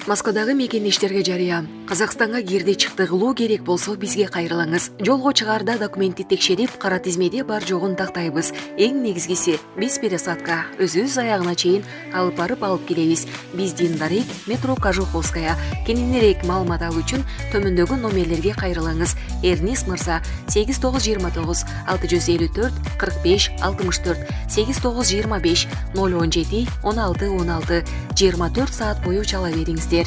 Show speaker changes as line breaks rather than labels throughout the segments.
Москвадагы мекендештерге жарыя. Казакстанга кирди чыкты кылуу керек болсо бизге кайрылаңыз. Жолго чыгаарда документти текшерип, кара тизмеде бар жогун тактайбыз. Эң негизгиси биз пересадка өзүбүз аягына чейин алып барып алып келебиз. Биздин Дарик, метро Кожуховская. Кененирээк маалымат алуу үчүн төмөндөгү номерлерге кайрылаңыз. Эрнис Мырза 8929 654 45 64 8925 017 16 16 24 саат бою чала бериңиздер.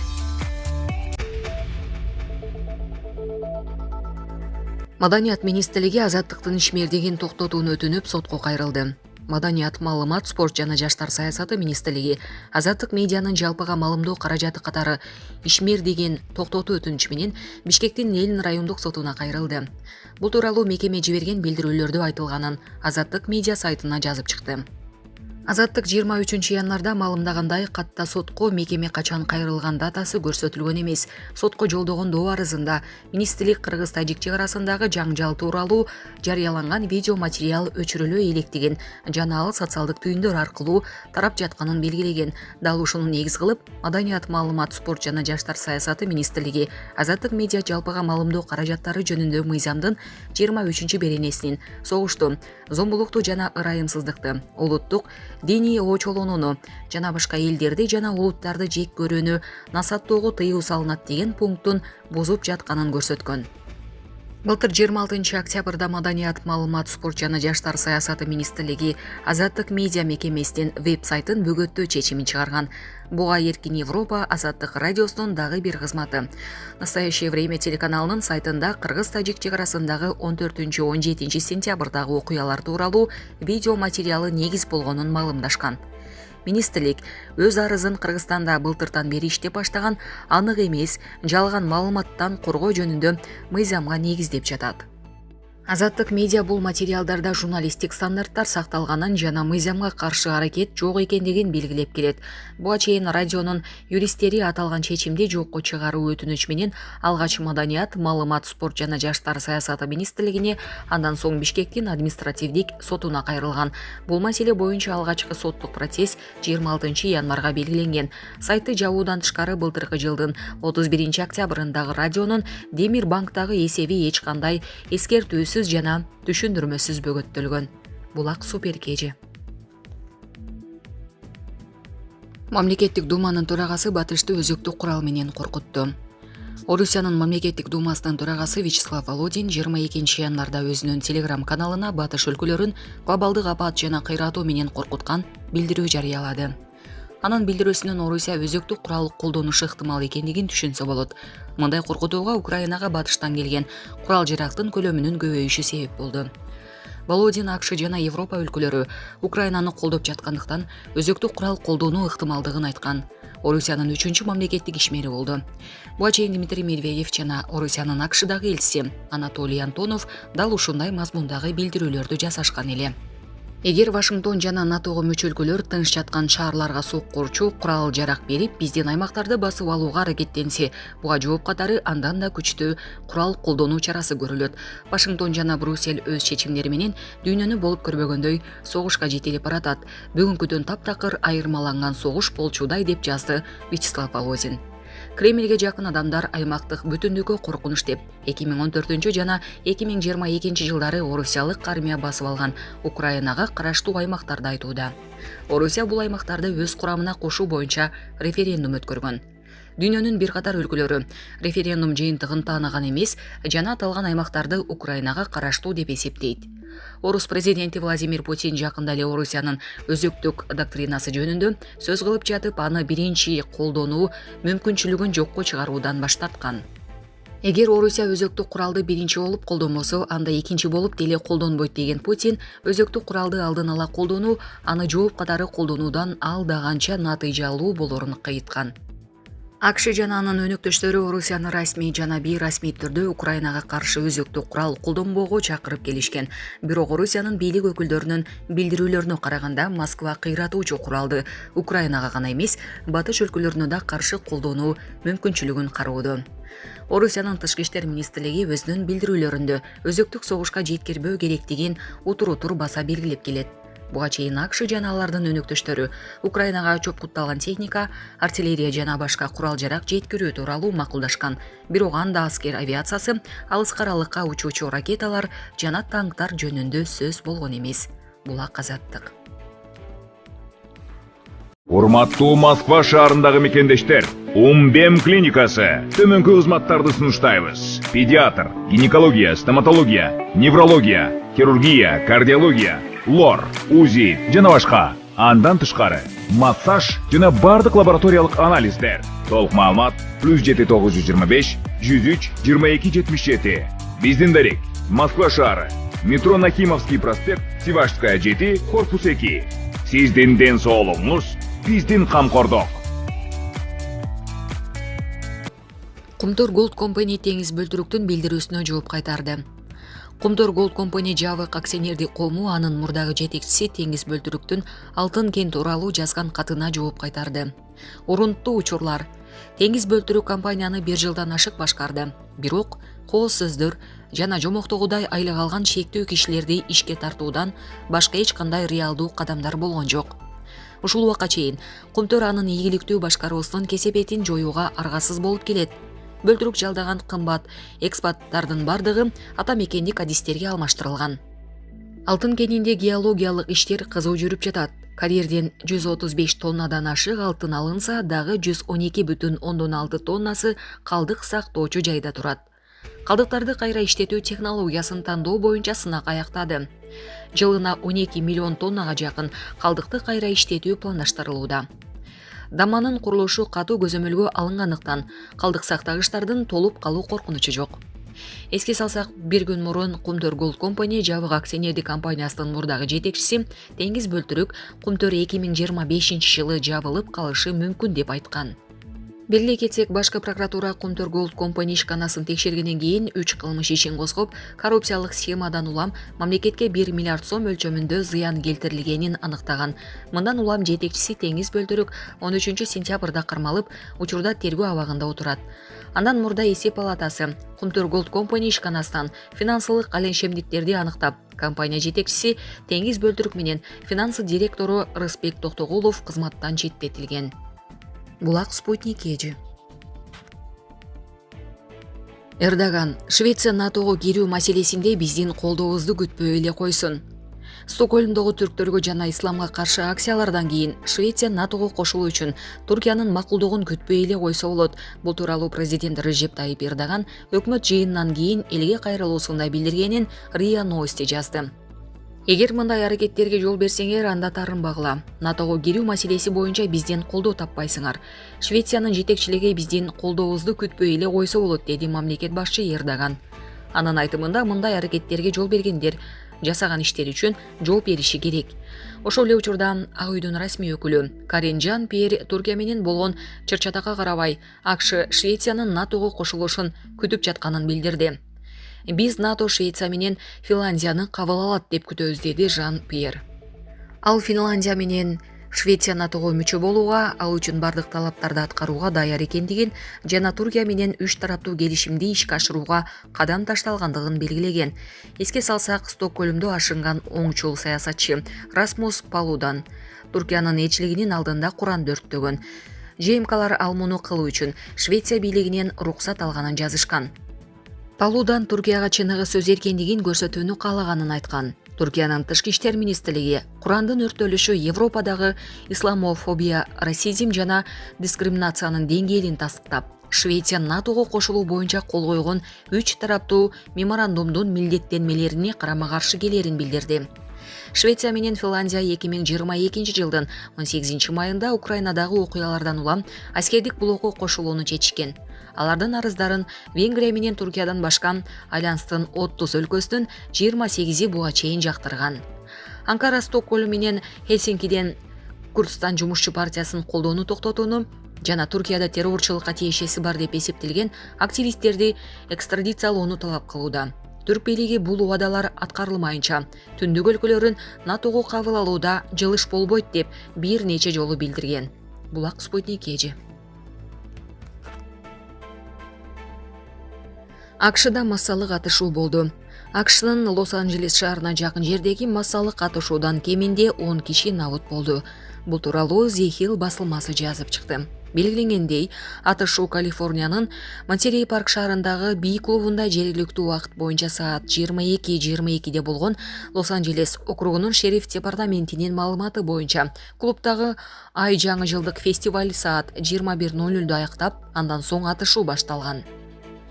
Маданият министрлиги азаттыктын ишмердигин токтотууну өтүнүп сотко кайрылды. Маданият, маалымат, спорт жана жаштар саясаты министрлиги азаттык медианын жалпыга маалымдоо каражаты катары ишмердигин токтотуу өтүнүчү менен Бишкектин Элин райондук сотуна кайрылды. Бул тууралуу мекеме жиберген билдирүүлөрдө айтылганын азаттык медиа сайтына жазып чыкты. Азаттык 23 январда маалымдагандай, катта сотко мекеме качан кайрылган датасы көрсөтүлгөн эмес. Сотко жолдогон доо арызында министрлик кыргыз-тажик чек арасындагы жаңжал тууралуу жарыяланган видео материал өчүрүлө электигин жана ал социалдык түйүндөр аркылуу тарап жатканын белгилеген. Дал ушуну негиз кылып, Маданият, маалымат, спорт жана жаштар саясаты министрлиги азаттык медиа жалпыга маалымдоо каражаттары жөнүндө мыйзамдын 23 беренесинин согушту, зомбулукту жана ырайымсыздыкты, улуттук диний очолонууну жана башка элдерди жана улуттарды жек көрүүнү насаттоого тыюу салынат деген пунктун бузуп жатканын көрсөткөн. Былтыр 26 октябрда Маданият, маалымат, спорт жана жаштар саясаты министрлиги азаттык медиа мекемесинин веб-сайтын бөгөттөө чечимин чыгарган. Буга Эркин Европа азаттык радиосунун дагы бир кызматы. Настоящее время телеканалынын сайтында кыргыз-тажик чек арасындагы 14-17 сентябрдагы окуялар тууралуу видео материалы негиз болгонун маалымдашкан. Министрлик өз арызын Кыргызстанда былтыртан бери иштеп баштаган анык эмес, жалган маалыматтан коргоо жөнүндө мыйзамга негиздеп жатат. Азаттык медиа бул материалдарда журналисттик стандарттар сакталганын жана мыйзамга каршы аракет жок экендигин белгилеп келет. Буга чейин радионун юристтери аталган чечимди жокко чыгаруу өтүнүч менен алгач Маданият, маалымат, спорт жана жаштар саясаты министрлигине, андан соң Бишкектин административдик сотуна кайрылган. Бул маселе боюнча алгачкы соттук процесс 26 январга белгиленген. Сайты жабуудан тышкары былтыркы жылдын 31 октябрындагы радионун Демир банктагы эсеби эч кандай эскертүүсүз жана түшүндүрмөсүз бөгөттөлгөн. Булак суперкежи. Мамлекеттик думанын төрагасы Батышты өзөктүк курал менен коркутту. Орусиянын мамлекеттик думасынын төрагасы Вячеслав Володин 22 январда өзүнүн Telegram каналына Батыш өлкөлөрүн глобалдык апат жана кыйратуу менен коркуткан билдирүү жарыялады. Анын билдирүүсүнөн Орусия өзөктүк курал колдонушу ыктымал экендигин түшүнсө болот. Мындай коркутууга Украинага батыштан келген курал жарактын көлөмүнүн көбөйүшү себеп болду. Володин АКШ жана Европа өлкөлөрү Украинаны колдоп жаткандыктан өзөктүк курал колдонуу ыктымалдыгын айткан. Орусиянын 3-чү мамлекеттик ишмери болду. Буга чейин Дмитрий Медведев жана Орусиянын АКШдагы элчиси Анатолий Антонов дал ушундай мазмундагы билдирүүлөрдү жасашкан эле. Эгер Вашингтон жана НАТОго мүчө өлкөлөр тынч жаткан шаарларга соккурчу курал жарак берип, биздин аймактарды басып алууга аракеттенсе, буга жооп катары андан да күчтүү курал колдонуу чарасы көрүлөт. Вашингтон жана Брюссель өз чечимдери менен дүйнөнү болуп көрбөгөндөй согушка жетелеп баратат. Бүгүнкүдөн таптакыр айырмаланган согуш болчудай деп жазды Вячеслав Володин. Кремльге жакын адамдар аймактык бүтүндүккө коркунуч деп 2014 жана 2022 жылдары орусиялык армия басып алган Украинага караштуу аймактарды айтууда. Орусия бул аймактарды өз курамына кошуу боюнча референдум өткөргөн. Дүйнөнүн бир катар өлкөлөрү референдум жыйынтыгын тааныган эмес жана аталган аймактарды Украинага караштуу деп эсептейт. Орус президенти Владимир Путин жакында эле Орусиянын өзөктүк доктринасы жөнүндө сөз кылып жатып, аны биринчи колдонуу мүмкүнчүлүгүн жокко чыгаруудан баш тарткан. Эгер Орусия өзөктүк куралды биринчи болуп колдонбосо, анда экинчи болуп деле колдонбойт деген Путин өзөктүк куралды алдын ала колдонуу, аны жооп катары колдонуудан алдаганча натыйжалуу болорун кыйыткан. АКШ жана анын өнөктөштөрү Орусияны расмий жана бейрасмий түрдө Украинага каршы өзөктүк курал колдонбоого чакырып келишкен. Бирок Орусиянын бийлик өкүлдөрүнүн билдирүүлөрүнө караганда Москва кыйратуучу куралды Украинага гана эмес, батыш өлкөлөрүнө да каршы колдонуу мүмкүнчүлүгүн кароодо. Орусиянын тышкы иштер министрлиги өзүнүн билдирүүлөрүндө өзөктүк согушка жеткирбөө керектигин утур баса белгилеп келет. Буга чейин АКШ жана алардын өнөктөштөрү Украинага чопкутталган техника, артиллерия жана башка курал-жарак жеткирүү тууралуу макулдашкан. Бирок анда аскер авиациясы, алыс каралыкка учуучу ракеталар жана танктар жөнүндө сөз болгон эмес. Булак Азаттык.
Урматтуу Москва шаарындагы мекендештер, Умбем клиникасы төмөнкү кызматтарды сунуштайбыз. Педиатр, гинекология, стоматология, неврология, хирургия, кардиология, лор, УЗИ жана башка. Андан тышкары массаж жана бардык лабораториялык анализдер. Толук маалымат +7925 103 2277. Биздин дарек Москва шаары, метро Нахимовский проспект, Сивашская 7, корпус 2. Сиздин ден соолугуңуз биздин камкордук.
Кумтор Gold Company теңиз бөлтүрүктүн билдирүүсүнө жооп кайтарды. Кумтор Gold Company жабык акционердик кому анын мурдагы жетекчиси теңиз бөлтүрүктүн алтын кен тууралуу жазган катына жооп кайтарды. Урунттуу учурлар. Теңиз бөлтүрүк компанияны 1 жылдан ашык башкарды. Бирок кооз сөздөр жана жомоктогудай айлык алган шектүү кишилерди ишке тартуудан башка эч кандай реалдуу кадамдар болгон жок. Ушул убакка чейин Кумтор анын ийгиликтүү башкаруусунун кесепетин жоюуга аргасыз болуп келет. Бөлтүрүк жалдаган кымбат экспаттардын бардыгы ата мекендик адистерге алмаштырылган. Алтын кенинде геологиялык иштер кызуу жүрүп жатат. Карьерден 135 тоннадан ашык алтын алынса, дагы 112,6 тоннасы калдык сактоочу жайда турат. Калдыктарды кайра иштетүү технологиясын тандоо боюнча сынак аяктады. Жылына 12 миллион тоннага жакын калдыкты кайра иштетүү пландаштырылууда. Даманын курулушу катуу көзөмөлгө алынгандыктан калдык сактагычтардын толуп калуу коркунучу жок. Эске салсак, 1 күн мурун Кумтор Gold Company жабык акционердик компаниясынын мурдагы жетекчиси теңиз бөлтүрүк Кумтор 2025 жылы жабылып калышы мүмкүн деп айткан. Белгилей кетсек, башкы прокуратура Кумтор Gold Company ишканасын текшергенден кийин 3 кылмыш ишин козгоп, коррупциялык схемадан улам мамлекетке 1 миллиард сом өлчөмүндө зыян келтирилгенин аныктаган. Мындан улам жетекчиси теңиз бөлтүрүк 13 сентябрда кармалып, учурда тергөө абагында отурат. Андан мурда эсеп палатасы Кумтор Gold Company ишканасынан финансылык аленшемдиктерди аныктап, компания жетекчиси теңиз бөлтүрүк менен финансы директору Рыспек Токтогулов кызматтан четтетилген. Булак Спутник Эжи. Эрдоган, Швеция НАТОго кирүү маселесинде биздин колдообузду күтпөй эле койсун. Стокгольмдогу түрктөргө жана исламга каршы акциялардан кийин Швеция НАТОго кошулуу үчүн Туркиянын макулдугун күтпөй эле койсо болот. Бул тууралуу президент Режеп Тайип Эрдоган өкмөт жыйынынан кийин элге кайрылуусунда билдиргенин РИА Новости жазды. Эгер мындай аракеттерге жол берсеңер, анда тарынбагыла. НАТОго кирүү маселеси боюнча бизден колдоо таппайсыңар. Швециянын жетекчилиги биздин колдообузду күтпөй эле койсо болот, деди мамлекет башчы Эрдоган. Анын айтымында, мындай аракеттерге жол бергендер жасаган иштери үчүн жооп бериши керек. Ошол эле учурда Ак үйдүн расмий өкүлү Карин Жан-Пьер Туркия менен болгон чыр-чатакка карабай АКШ Швециянын НАТОго кошулушун күтүп жатканын билдирди. Биз НАТО Швеция менен Финляндияны кабыл алат деп күтөбүз, деди Жан-Пьер. Ал Финляндия менен Швеция НАТОго мүчө болууга, ал үчүн бардык талаптарды аткарууга даяр экендигин жана Туркия менен 3 тараптуу келишимди ишке ашырууга кадам ташталгандыгын белгилеген. Эске салсак, Стокгольмдо ашынган оңчул саясатчы Расмус Палудан Туркиянын элчилигинин алдында Куран өрттөгөн. ЖМКлар ал муну кылуу үчүн Швеция бийлигинен уруксат алганын жазышкан. Палудан Туркияга чыныгы сөз эркиндигин көрсөтүүнү каалаганын айткан. Туркиянын тышкы иштер министрлиги Курандын өрттөлүшү Европадагы исламофобия, расизм жана дискриминациянын деңгээлин тастыктап, Швеция НАТОго кошулуу боюнча кол койгон 3 тараптуу меморандумдун милдеттенмелерине карама-каршы келерин билдирди. Швеция менен Финляндия 2022 жылдын 18 майында Украинадагы окуялардан улам аскердик блокко кошулууну чечишкен. Алардын арыздарын Венгрия менен Туркиядан башка Альянстын 30 өлкөсүнүн 28 буга чейин жактырган. Анкара Стокгольм менен Хельсинкиден Курдстан жумушчу партиясын колдоону токтотууну жана Туркияда террорчулукка тиешеси бар деп эсептелген активисттерди экстрадициялоону талап кылууда. Түрк бийлиги бул убадалар аткарылмайынча түндүк өлкөлөрүн НАТОго кабыл алууда жылыш болбойт деп бир нече жолу билдирген. Булак Спутник Эжи. АКШда массалык атышуу болду. AQShnын Лос-Анджелес шаарына жакын жердеги массалык катышуудан кеминде 10 киши набыт болду. Бул тууралуу The Hill басылмасы жазып чыкты. Белгиленгендей, атышуу Калифорниянын Монтерей парк шаарындагы би клубунда жергиликтүү убакыт боюнча саат 22:22 болгон. Лос-Анджелес округунун шериф департаментинин маалыматы боюнча клубдагы ай жаңы жылдык фестиваль саат 21:00 аяктап, андан соң атышуу башталган.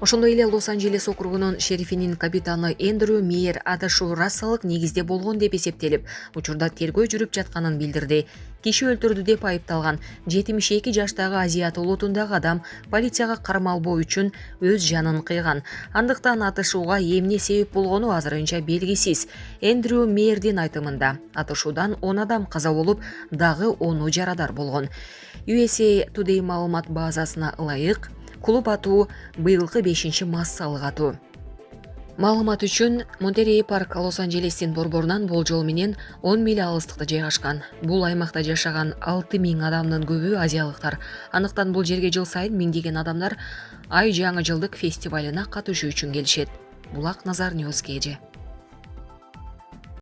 Ошондой эле Лос-Анджелес округунун шерифинин капитаны Эндрю Мейер атышуу расалык негизде болгон деп эсептелип, учурда тергөө жүрүп жатканын билдирди. Киши өлтүрдү деп айыпталган 72 жаштагы азиат улутундагы адам полицияга кармалбоо үчүн өз жанын кыйган. Андыктан атышууга эмне себеп болгону азырынча белгисиз. Эндрю Мейердин айтымында атышуудан 10 адам каза болуп, дагы 10 жарадар болгон. USA Today маалымат базасына ылайык, клуб атуу быйылкы 5-массалык атуу. Маалымат үчүн Монтерей парк Лос-Анджелестин борборунан болжол менен 10 миля алыстыкта жайгашкан. Бул аймакта жашаган 6000 адамдын көбү азиялыктар. Андыктан бул жерге жыл сайын миңдеген адамдар ай жаңы жылдык фестивалына катышуу үчүн келишет. Булак Назар Ньюс Кеже.